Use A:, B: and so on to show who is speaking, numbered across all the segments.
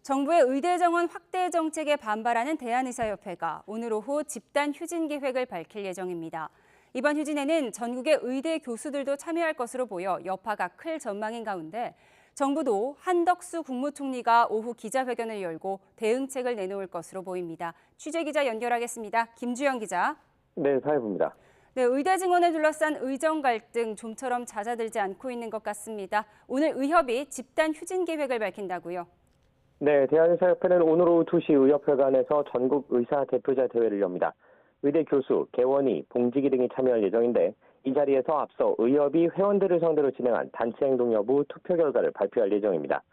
A: 정부의 의대 정원 확대 정책에 반발하는 대한의사협회가 오늘 오후 집단 휴진 계획을 밝힐 예정입니다. 이번 휴진에는 전국의 의대 교수들도 참여할 것으로 보여 여파가 클 전망인 가운데 정부도 한덕수 국무총리가 오후 기자회견을 열고 대응책을 내놓을 것으로 보입니다. 취재기자 연결하겠습니다. 김주영 기자.
B: 네, 사회부입니다.
A: 네, 의대 증원을 둘러싼 의정 갈등 좀처럼 잦아들지 않고 있는 것 같습니다. 오늘 의협이 집단 휴진 계획을 밝힌다고요?
B: 네, 대한의사협회는 오늘 오후 2시 의협회관에서 전국 의사 대표자 대회를 엽니다. 의대 교수, 개원의, 봉직이 등이 참여할 예정인데 이 자리에서 앞서 의협이 회원들을 상대로 진행한 단체 행동 여부 투표 결과를 발표할 예정입니다.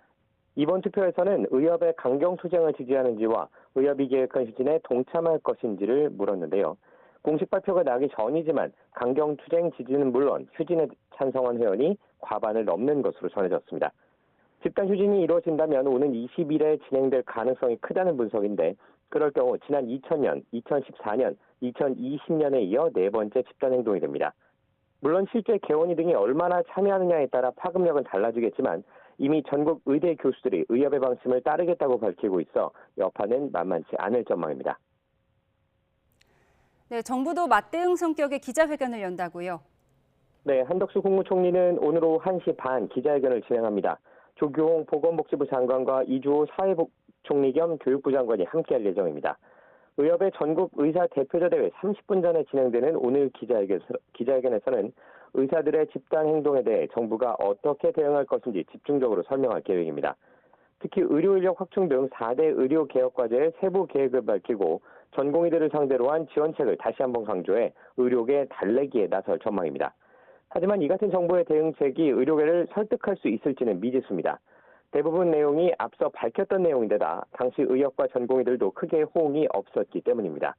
B: 이번 투표에서는 의협의 강경 투쟁을 지지하는지와 의협이 계획한 휴진에 동참할 것인지를 물었는데요. 공식 발표가 나기 전이지만 강경 투쟁 지지는 물론 휴진에 찬성한 회원이 과반을 넘는 것으로 전해졌습니다. 집단 휴진이 이루어진다면 오는 20일에 진행될 가능성이 크다는 분석인데 그럴 경우 지난 2000년, 2014년, 2020년에 이어 네 번째 집단 행동이 됩니다. 물론 실제 개원이 등이 얼마나 참여하느냐에 따라 파급력은 달라지겠지만 이미 전국 의대 교수들이 의협의 방침을 따르겠다고 밝히고 있어 여파는 만만치 않을 전망입니다.
A: 네, 정부도 맞대응 성격의 기자회견을 연다고요?
B: 네, 한덕수 국무총리는 오늘 오후 1시 반 기자회견을 진행합니다. 조규홍 보건복지부 장관과 이주호 사회복총리 겸 교육부 장관이 함께할 예정입니다. 의협의 전국 의사 대표자 대회 30분 전에 진행되는 오늘 기자회견에서는 의사들의 집단 행동에 대해 정부가 어떻게 대응할 것인지 집중적으로 설명할 계획입니다. 특히 의료 인력 확충 등 4대 의료 개혁 과제의 세부 계획을 밝히고 전공의들을 상대로 한 지원책을 다시 한번 강조해 의료계 달래기에 나설 전망입니다. 하지만 이 같은 정부의 대응책이 의료계를 설득할 수 있을지는 미지수입니다. 대부분 내용이 앞서 밝혔던 내용인데다 당시 의협과 전공의들도 크게 호응이 없었기 때문입니다.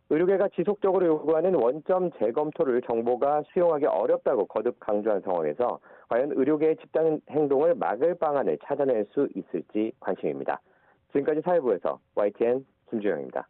B: 의료계가 지속적으로 요구하는 원점 재검토를 정부가 수용하기 어렵다고 거듭 강조한 상황에서 과연 의료계의 집단 행동을 막을 방안을 찾아낼 수 있을지 관심입니다. 지금까지 사회부에서 YTN 김주영입니다.